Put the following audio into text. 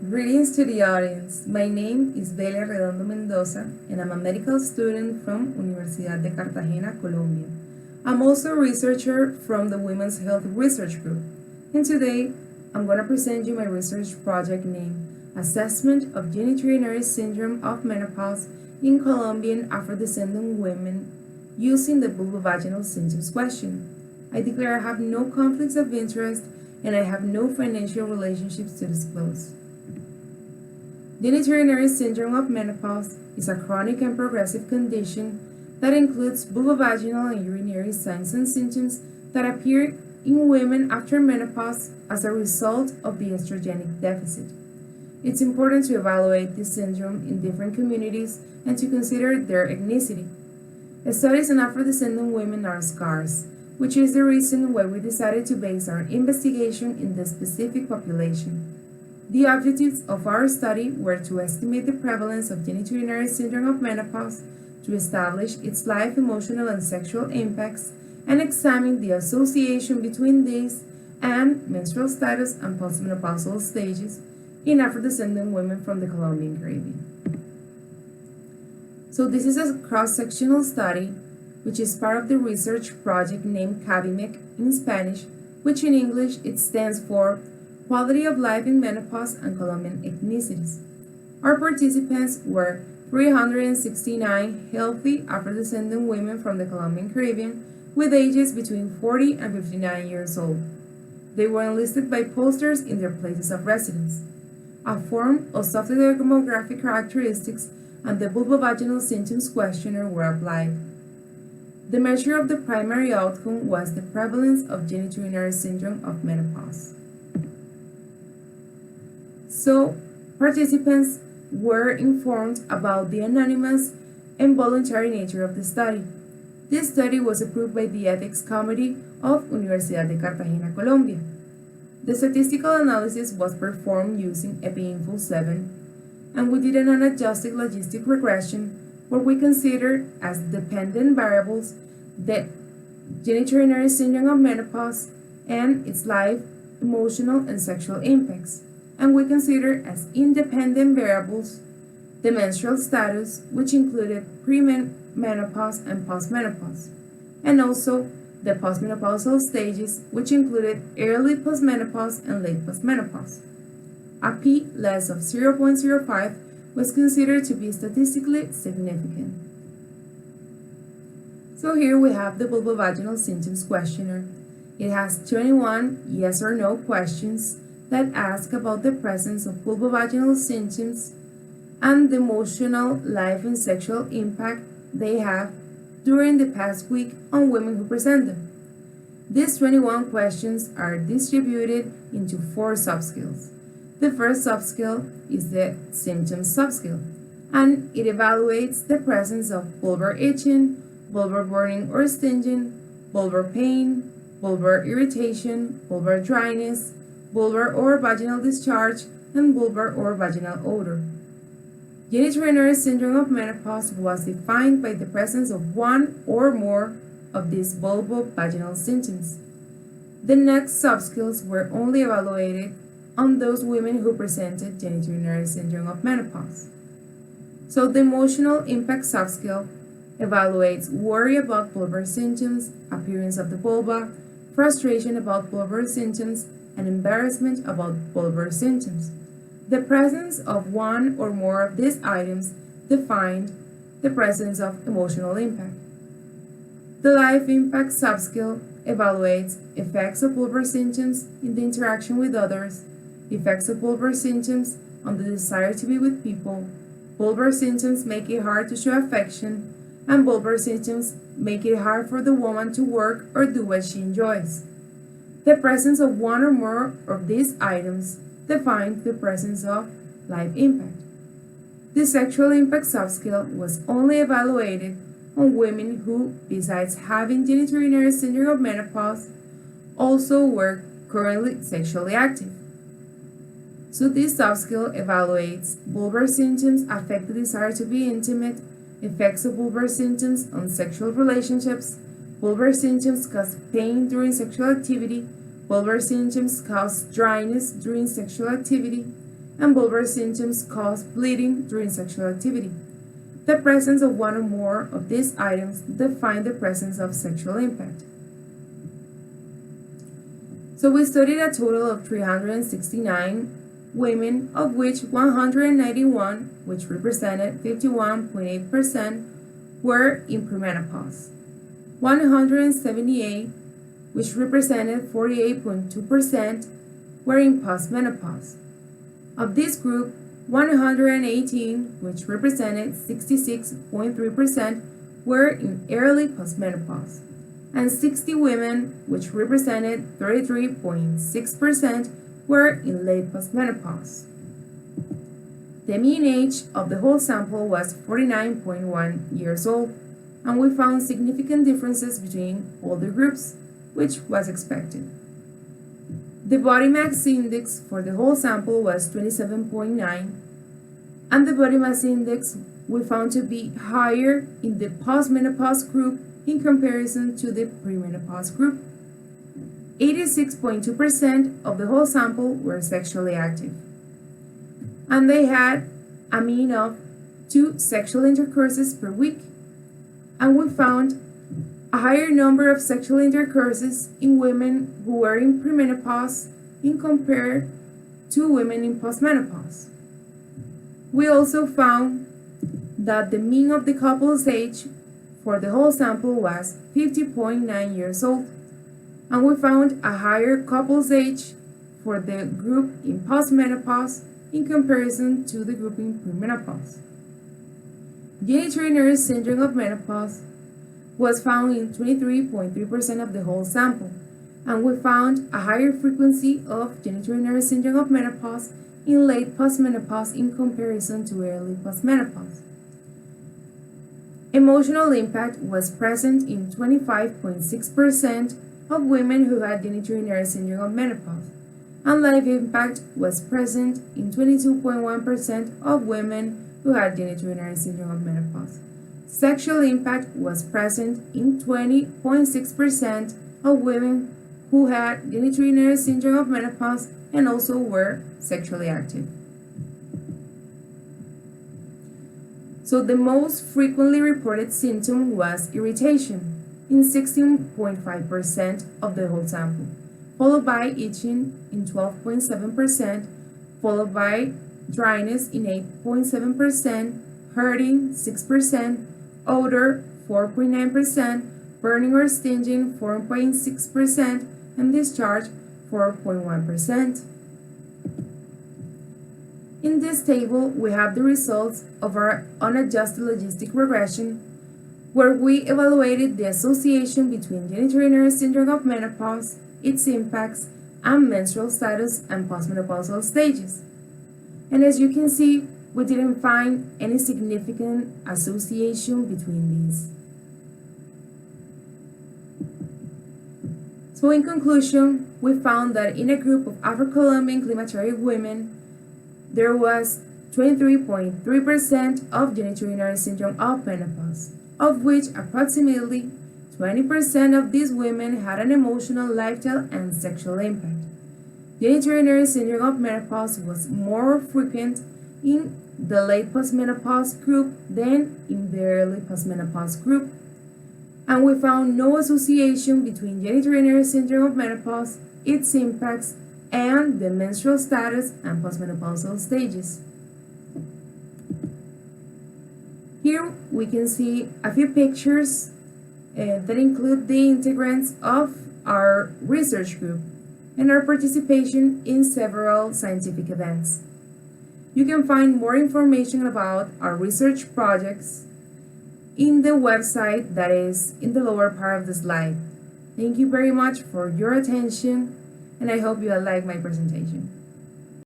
Greetings to the audience. My name is Velia Redondo-Mendoza, and I'm a medical student from Universidad de Cartagena, Colombia. I'm also a researcher from the Women's Health Research Group, and today I'm going to present you my research project named Assessment of Genitourinary Syndrome of Menopause in Colombian Afrodescendent Women using the vulvovaginal symptoms question. I declare I have no conflicts of interest and I have no financial relationships to disclose. Genitourinary syndrome of menopause is a chronic and progressive condition that includes vulvovaginal and urinary signs and symptoms that appear in women after menopause as a result of the estrogenic deficit. It's important to evaluate this syndrome in different communities and to consider their ethnicity. Studies on Afrodescendent women are scarce, which is the reason why we decided to base our investigation in this specific population. The objectives of our study were to estimate the prevalence of genitourinary syndrome of menopause, to establish its life, emotional, and sexual impacts, and examine the association between these and menstrual status and postmenopausal stages in Afrodescendent women from the Colombian Caribbean. So this is a cross-sectional study which is part of the research project named CABIMEC in Spanish, which in English it stands for Quality of Life in Menopause and Colombian Ethnicities. Our participants were 369 healthy Afrodescendent women from the Colombian Caribbean with ages between 40 and 59 years old. They were enlisted by posters in their places of residence. A form of soft demographic characteristics and the vulvovaginal symptoms questionnaire were applied. The measure of the primary outcome was the prevalence of genitourinary syndrome of menopause. So, participants were informed about the anonymous and voluntary nature of the study. This study was approved by the Ethics Committee of Universidad de Cartagena, Colombia. The statistical analysis was performed using EpiInfo 7, and we did an unadjusted logistic regression where we considered as dependent variables the genitourinary syndrome of menopause and its life, emotional, and sexual impacts. And we considered as independent variables the menstrual status, which included premenopause and postmenopause, and also the postmenopausal stages, which included early postmenopause and late postmenopause. A p less of 0.05 was considered to be statistically significant. So here we have the vulvovaginal symptoms questionnaire. It has 21 yes or no questions that ask about the presence of vulvovaginal symptoms and the emotional, life, and sexual impact they have during the past week on women who present them. These 21 questions are distributed into 4 subscales. The first subscale is the symptoms subscale, and it evaluates the presence of vulvar itching, vulvar burning or stinging, vulvar pain, vulvar irritation, vulvar dryness, vulvar or vaginal discharge, and vulvar or vaginal odor. Genitourinary syndrome of menopause was defined by the presence of one or more of these vulvovaginal symptoms. The next subscales were only evaluated on those women who presented genitourinary syndrome of menopause. So the emotional impact subscale evaluates worry about vulvar symptoms, appearance of the vulva, frustration about vulvar symptoms, and embarrassment about vulvar symptoms. The presence of one or more of these items defined the presence of emotional impact. The life impact subscale evaluates effects of vulvar symptoms in the interaction with others, effects of vulvar symptoms on the desire to be with people, vulvar symptoms make it hard to show affection, and vulvar symptoms make it hard for the woman to work or do what she enjoys. The presence of one or more of these items defines the presence of life impact. The sexual impact subscale was only evaluated on women who, besides having genitourinary syndrome of menopause, also were currently sexually active. So this subscale evaluates vulvar symptoms affect the desire to be intimate, effects of vulvar symptoms on sexual relationships, vulvar symptoms cause pain during sexual activity, vulvar symptoms cause dryness during sexual activity, and vulvar symptoms cause bleeding during sexual activity. The presence of one or more of these items define the presence of sexual impact. So we studied a total of 369 women, of which 191, which represented 51.8%, were in premenopause. 178, which represented 48.2%, were in postmenopause. Of this group, 118, which represented 66.3%, were in early postmenopause, and 60 women, which represented 33.6%, were in late postmenopause. The mean age of the whole sample was 49.1 years old, and we found significant differences between older groups, which was expected. The body mass index for the whole sample was 27.9, and the body mass index we found to be higher in the postmenopause group in comparison to the premenopause group. 86.2% of the whole sample were sexually active, and they had a mean of 2 sexual intercourses per week, and we found a higher number of sexual intercourses in women who were in premenopause in compared to women in postmenopause. We also found that the mean of the couple's age for the whole sample was 50.9 years old, and we found a higher couple's age for the group in postmenopause in comparison to the group in premenopause. Genitourinario syndrome of menopause was found in 23.3% of the whole sample, and we found a higher frequency of genitourinario syndrome of menopause in late postmenopause in comparison to early postmenopause. Emotional impact was present in 25.6% of women who had genitourinario syndrome of menopause, and life impact was present in 22.1% of women who had genitourinario syndrome of menopause. Sexual impact was present in 20.6% of women who had genitourinario syndrome of menopause and also were sexually active. So the most frequently reported symptom was irritation in 16.5% of the whole sample, followed by itching in 12.7%, followed by dryness in 8.7%, hurting 6%, odor 4.9%, burning or stinging 4.6%, and discharge 4.1%. In this table, we have the results of our unadjusted logistic regression, where we evaluated the association between genitourinario syndrome of menopause, its impacts, and menstrual status and postmenopausal stages. And as you can see, we didn't find any significant association between these. So in conclusion, we found that in a group of Afro-Colombian climatéric women, there was 23.3% of genitourinario syndrome of menopause, of which approximately 20% of these women had an emotional, lifestyle, and sexual impact. Genitourinario syndrome of menopause was more frequent in the late postmenopause group than in the early postmenopause group, and we found no association between genitourinario syndrome of menopause, its impacts, and the menstrual status and postmenopausal stages. Here we can see a few pictures that include the integrants of our research group and our participation in several scientific events. You can find more information about our research projects in the website that is in the lower part of the slide. Thank you very much for your attention, and I hope you like my presentation.